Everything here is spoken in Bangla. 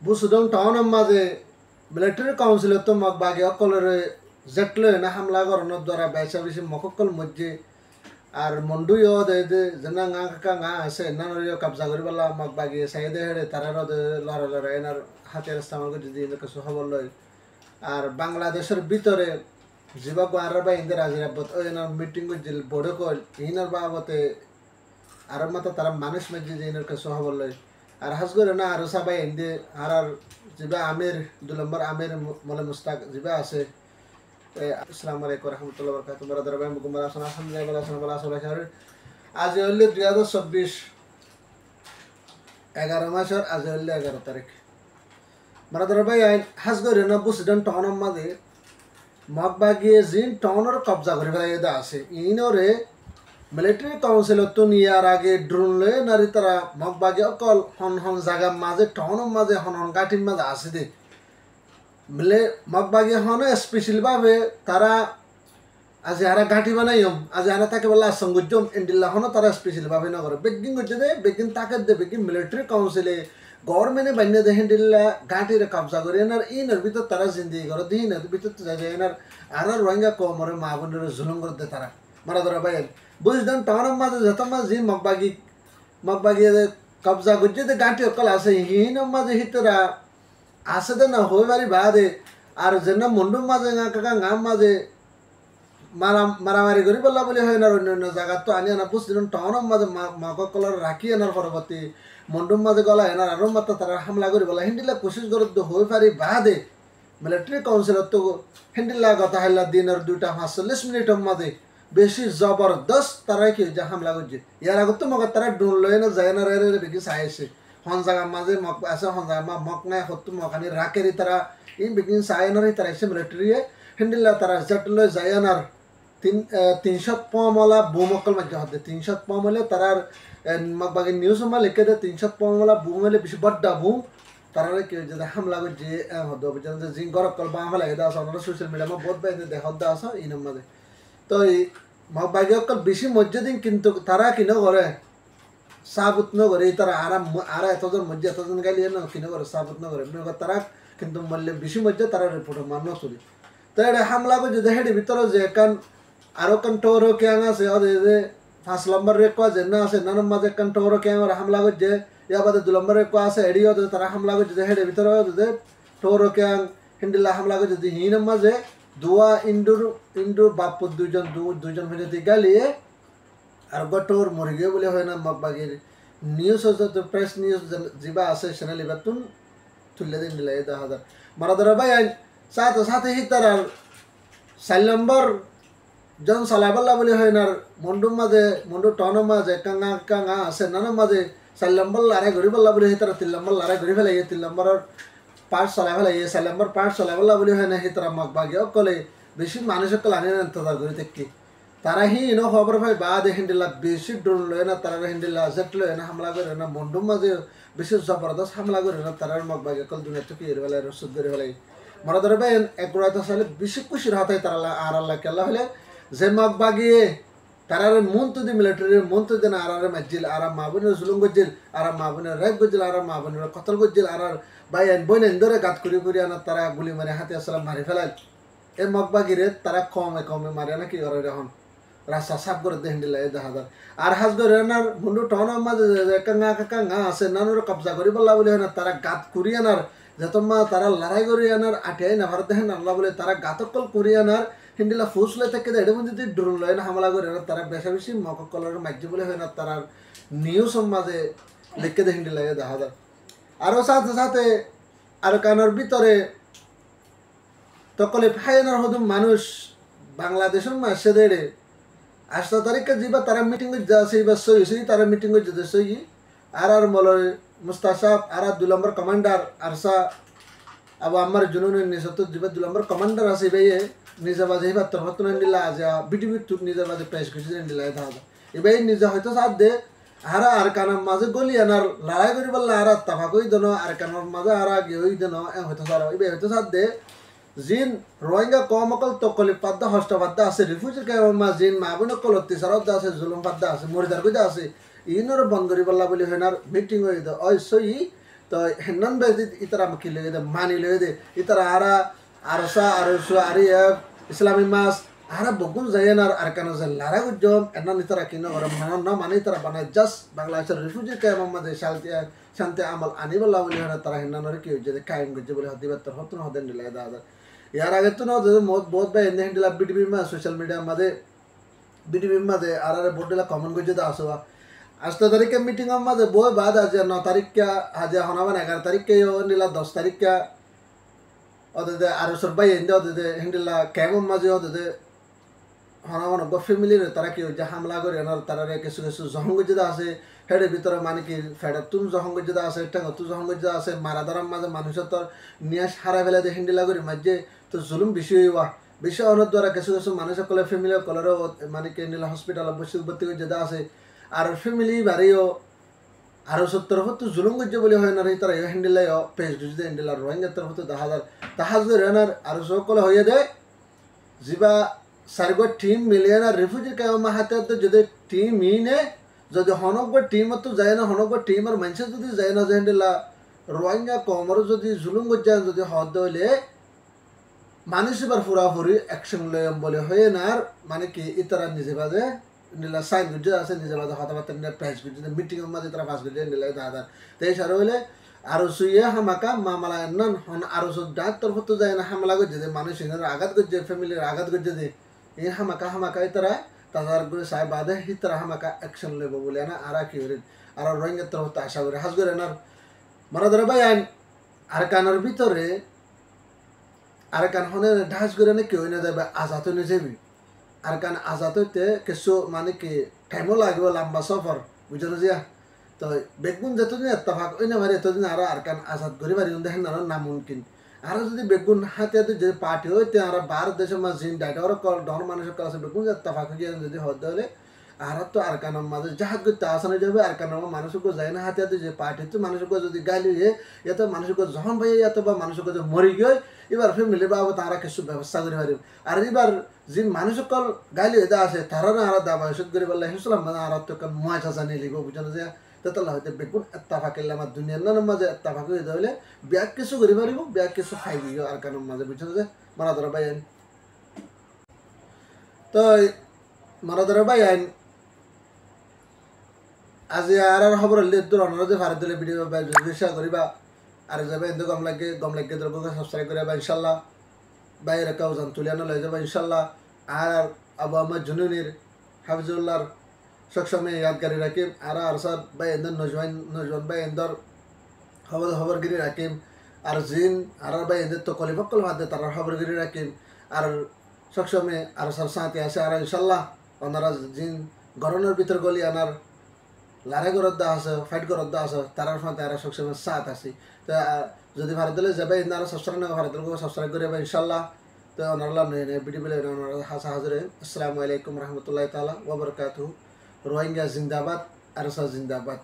বুসুদং টাউন মাঝে মিলিটারি কাউন্সিল তো মগ বাগে অকলের জেটলে না হামলা করানোর দ্বারা বেসা বেশি মককল মধ্যে আর মন্ডুইও দে দে যেনা ngা কাকা ngা আছে না নরিও কবজা করি বলা মগ বাগে সাই দে হেড়ে তারার দে লড়া লড়া এনার হাতের ইস্তেমাল করে যদি এলাকা সহবল লয় আর বাংলাদেশের ভিতরে জীবক আরবা ইন্দের আজিরাবত ওই এনার মিটিং করছিল বড় কল ইনার বাবতে আর মাতা তারা মানুষ মধ্যে যে এনার কাছে সহবল লয় আর হাস করে না আর সবাই ইন্দে আর জিবা আমির 2 নম্বর আমির মলে মুস্তাক জিবা আছে আসসালামু আলাইকুম রহমতুল্লাহ বরকাতুহু বরাদার ভাই মুকুম বলা শোনা আলহামদুলিল্লাহ বলা শোনা বলা সবাই খাবে আজ হইলে 2024 11 মাসের আজ হইলে 11 তারিখ বরাদার ভাই হাস করে না বুসিডন টাউন মাঝে মগবাগিয়ে জিন টাউনের কবজা করে ফেলাই দা আছে ইনরে মিলিটারি কাউন্সিল তো নিয়ার আগে ড্রোন লয়ে নারী তারা মগবাগি অকল হন হন জায়গা মাঝে টাউনের মাঝে হন হন গাঠির মাঝে আছে দে মিলে মগবাগি হন স্পেশাল ভাবে তারা আজ হারা গাঠি বানাইম আজ হারা তাকে বলা সঙ্গুজম ইন্ডিল্লা হন তারা স্পেশাল ভাবে না করে বেগিং হচ্ছে দে বেগিং তাকে দে বেগিং মিলিটারি কাউন্সিলে গভর্নমেন্টে বান্য দে হিন্ডিল্লা গাঠিরে কবজা করে এনার ইনার ভিতর তারা জিন্দিগি করে দিন ভিতর যায় এনার আর রোহিঙ্গা কমরে মা বোনের জুলুম করতে তারা মারা ধরা ভাই বুঝলেন টাউনের মাঝে যত মাঝে জি মগবাগি কবজা করছে দে গাঠি অকল আছে হিনের মাঝে হিতরা আছে দে না হয়ে বাড়ি বাদে আর যেন মন্ডুম মাঝে কাকা গাম মাঝে মারামারি করি বললা বলে হয় না অন্য অন্য জায়গা তো আনি আনা বুঝলেন টাউনের মাঝে মককলর রাখি আনার পরবর্তী মন্ডুম মাঝে গলা এনার আরো মাত্র তারা হামলা করি বলা হিন্দিলা কোশিশ করে তো হয়ে পারি বাদে মিলিটারি কাউন্সিলত তো হিন্দিলা কথা হাইলা দিনের 2:45 মিনিটের মাঝে বেশি জবরদস্ত তারা কি যে হামলা করছে ইয়ার আগত তো মগ তারা ডুন লয় না যায় না রে বেশি চাইছে হন জায়গা মাঝে মগ আছে হন জায়গা মগ নাই হতো মখানি রাকেরি তারা এই বেগিন চায়নার তারা এসে মিলিটারি হিন্দিলা তারা জট লয় জায়ানার 300 বুমকল মধ্যে হতে 300 হলে তারার মগবাগি নিউজ মা লিখে দে 300 বুম হলে বেশি বড্ডা বুম তারা কি যে হামলা করছে হতো যে জিং গরকল বা হামলা এটা আছে ওনারা সোশ্যাল মিডিয়া মা বহুত বাইরে দেখা দা আছে ইনম মাঝে তো এই মগবাগি অকল বেশি মসজিদিন কিন্তু তারা কিনো করে সাবুত ন করে তারা আরাম আর এতজন মসজিদ এতজন গালি না কিনো করে সাবুত ন করে তারা কিন্তু মল্লে বেশি মসজিদ তারা রিপোর্ট মান তুলি তো এটা হামলা করছে দেখে ভিতরে যে কান আরো কান টোরো কেন আছে যে 5 নম্বর রেক আছে না আছে নান মাঝে কান টোরো কেন হামলা করছে ইয়া বাদে 2 নম্বর রেক আছে এডিও তারা হামলা করছে দেখে ভিতরে যে টোরো কেন হিন্দিলা হামলা করছে হিন মাঝে দুয়া ইন্ডুর বাপুর দুজন হয়ে গালিয়ে আর গটোর মরে গিয়ে বলে হয় না মগবাগির নিউজ হচ্ছে প্রেস নিউজ যা আছে চ্যানেল এবার তুলে দিন দিলে 10,000 মারা ধরা ভাই সাথে সাথে হি তার 4 নম্বর জন সালাবাল্লা বলে হয় না মন্ডুর মাঝে মন্ডু টাউনের মাঝে কাঙা আছে নানার মাঝে 4 নম্বর লড়াই ঘুরি বললা বলে হয় তারা 3 নম্বর লড়াই ঘুরি ফেলে 3 নম্বরের পার্ট চলাই ফেলে 4 নম্বর পার্ট চলাইবলা বলে হয় না হি তারা মগবাগি অকলে বেশি মানুষ অকল আনি ইন্তজার করে দেখি তারা হি ইনো খবর পাই বাদে হিন্দিলা বেশি ড্রোন লয় না তারা হিন্দিলা জেট লয় না হামলা করে না মন্ডুর মাঝে বেশি জবরদস্ত হামলা করে না তারা মগবাগি অকল দুনিয়া থেকে এর বেলায় রসুদ করে ফেলে মরা ধরে ভাই এক রাত আসলে বেশি খুশির হাতে তারা আর আল্লাহ কেল্লা হলে যে মগবাগিয়ে তারার মন্ত্র দি মিলিটারি মন্ত্র দেন আর মাজিল আর মাবনের জুলুম গজিল আর মাবনের রেপ গজিল আর মাবনের কতল গজিল আর ভাই বইন ধরে গাত করি আনা তারা গুলি মারে হাতে আসলাম মারি ফেলাল এ মগবাগিরে তারা কমে মারে না কি করে এখন রাস্তা সাফ করে দেখেন দিলা 10,000 আর হাজ ধরে আনার মুন্ডু টাউনের মাঝে কাঙা আছে নানুর কবজা করি বললা বলে না তারা গাত করি আনার যতমা তারা লড়াই করি আনার আটিয়াই না ভারত দেখেন আল্লাহ বলে তারা গাতকল করি আনার হিন্দিলা ফুসলে থেকে এটার মধ্যে যদি ড্রোন লয় না হামলা করে না তারা বেশা বেশি মককলের মাঝে বলে হয় না তারা নিউজ মাঝে লিখে দেখেন দিলা 10,000 আরও সাথে সাথে আর কানোর ভিতরে তকলে ফাইনার হতো মানুষ বাংলাদেশের মাসে দেড়ে 8 তারিখে যাবা তারা মিটিং যাচ্ছে বা সই তারা মিটিং যেতে সই আর মলয় মুস্তাসাব আর 2 নম্বর কমান্ডার আরসা আবার আমার জুনুন নিশত যাবা 2 নম্বর কমান্ডার আছে ভাই নিজে বাজে এবার তরহতন নিলা আজ বিটিভি টু নিজে বাজে প্রেস করে নিলা দাদা এবাই নিজে হয়তো সাথ দে আর কানার মাঝে গলি আনার লড়াই করি বললা আর তাফা কই দেন আর কানার মাঝে আর আগে ওই দেন হয়তো সারা এবাই হয়তো সাথ দে জিন রোহিঙ্গা কম অকল তকলি পাদ্দা হস্ত পাদ্দা আছে রিফিউজি মা জিন মাবুন অকল অত্যাচারত আছে জুলুম পাদ্দা আছে মরিদার কইদা আছে ইনর বন্ধ করি বললা বলি হইনার মিটিং হই ওই সই তো হেন্নান বেজি ইতারা মাকি লয়ে দে মানি লয়ে দে ইতারা আরসা আরসু আরিয়াব ইসলামী মাস আরা বগুন যায়েন আর কেন যে লারা গুজম এন্নান ইতারা কিনো ওরা না মানে ইতারা বানায় জাস্ট বাংলাদেশের রিফিউজি কে মোহাম্মদ শান্তি আমল আনিবল্লাহ বলে তারা হেন্নানরে কি হইছে কায়েম গজে বলে হদিবার তর হতন হদেন দিলাই দাদা ইয়ার আগে তো না বহুত ভাই এনে হেন্ডিলা বিডিবি মা সোশ্যাল মিডিয়া মাঝে বিডিবি মাঝে আর বোর্ডলা কমেন্ট গজে দা আসবা 8 তারিখে মিটিং মাঝে বই বাদ আছে 9 তারিখ কে আজ হনাবান 11 তারিখ কে নিলা 10 তারিখ কে ওদের আরো সবাই এনে ওদের হেন্ডিলা কেমন মাঝে ওদের হনাবান ফ্যামিলির তারা কি যে হামলা করে এনার তারা কিছু কিছু জহঙ্গজা আছে হেডের ভিতরে মানে কি ফেডার তুম জহঙ্গজা আছে টেঙ্গতু জহঙ্গজা আছে মারাদারাম মাঝে মানুষের তোর নিয়ে হারা ফেলে দিয়ে হেন্ডিলা করে মাঝে তো জুলুম বেশি হইবা বেশি হওয়ার দ্বারা কিছু কিছু মানুষের কলে ফ্যামিলি কলেরও মানে কি নিলা হসপিটাল বসে ভর্তি করে যেটা আছে আর ফ্যামিলি বাড়িও আরো 70 জুলুম গজ্জে বলে হয় না তারা হেন্ডিলাই পেজ যদি হেন্ডিলার রোহিঙ্গা তরফ তাহাজ রেনার আরো সকলে হয়ে দেয় জিবা সার্গো টিম মিলিয়ন আর রিফিউজি কায়মা হাতে যদি টিম নে যদি হনক টিম তো যায় না হনক টিম আর মানুষ যদি যায় না হেন্ডিলা রোহিঙ্গা কমর যদি জুলুম গজ্জা যদি হদ হইলে মানুষ এবার পুরাপুরি অ্যাকশন লয় বলে হয়ে না আর মানে কি ইতারা নিজে বাজে নীলা সাইন গুজে আছে নিজে বাজে হতাবার্তা নিয়ে প্রেস গুজে মিটিং মাঝে তারা পাস গুজে নিলে দাদা তাই সারা হইলে আরো সুইয়ে হামাকা মামলা নন হন আরো ডাক তরফ তো যায় না হামলা গজ্জে যে মানুষ আঘাত গজ্জে ফ্যামিলির আঘাত গজ্জে যে এই হামাকা ইতারা তাদের করে সাহেব বাদে হিতারা হামাকা অ্যাকশন লইব বলে না আর কি করেন আর রোহিঙ্গার তরফ তো আশা করে হাজ করে না মারা ধরে ভাই আর কানার ভিতরে আর কান হনে ঢাস করে না কেউ না যাবে আজাদ হয়ে যাবি আর কান আজাদ হইতে কিছু মানে কি টাইমও লাগবে লম্বা সফর বুঝলো জিয়া তো বেগুন যতদিন এত্তাফাক ওই না ভারি এতদিন আর কান আজাদ করে বাড়ি দেখেন না নামুমকিন আর যদি বেগুন হাতে যে পার্টি হইতে আর ভারত দেশের মাঝে জিন ডাইটা ওরা ডর মানুষের কাছে বেগুন এত্তাফাক গিয়ে যদি হতে হলে আর তো আর কানের মাঝে জাহাজ করতে আসানো যাবে আর কানের মানুষকে যায় না হাতে হাতে যে পার্টি তো মানুষকে যদি গাইলি এত মানুষকে যখন ভাই এত বা মানুষকে যে মরি গিয়ে এবার ফ্যামিলি বাবু তারা কিছু ব্যবস্থা করে পারিব আর এবার যে মানুষকল গাইলি এটা আছে তারা না আর দাবা ওষুধ করে বললে হিসলাম মানে আর তো ময় চাষা নিয়ে লিখবো বুঝলো যে তেতলা হইতে বেগুন এত্তাফাক এলে আমার দুনিয়ার নানার মাঝে এত্তাফাক হয়ে হইলে ব্যাগ কিছু করে পারিব ব্যাগ কিছু খাইবি আর কানের মাঝে বুঝলো যে মারা ধরা ভাই আইন তো মারা ধরা ভাই আইন আজি আর খবর হলে তোর অনারা যে ভারত দিলে ভিডিও শেয়ার করিবা আর যাবে এন্দু গম লাগে দ্রব্যকে সাবস্ক্রাইব করিবা ইনশাল্লাহ বাইরে কাউ জান তুলিয়া লয়ে যাবে ইনশাল্লাহ আর আবু আহমদ জুনুনির হাফিজুল্লাহর সবসময় ইয়াদগারি রাখিম আর সব ভাই এন্দর নজওয়ান ভাই এন্দর খবরগিরি রাখিম আর জিন আর ভাই এদের তো কলিফকল ভাতে তার খবরগিরি রাখিম আর সবসময় আর সব সাথে আছে আর ইনশাল্লাহ ওনারা জিন গরমের ভিতর গলি আনার লড়াই করত দা আছে ফাইট করত দা আছে তারার সাথে আর সবসময় সাথ আছে তো যদি ভারত দিলে যাবে ইনারা সাবস্ক্রাইব করে ইনশাল্লাহ তো ওনারা ভিডিও বলে হাসা হাজরে আসসালামু আলাইকুম রহমতুল্লাহ তাআলা ওয়া বারাকাতুহু রোহিঙ্গা জিন্দাবাদ আরসা জিন্দাবাদ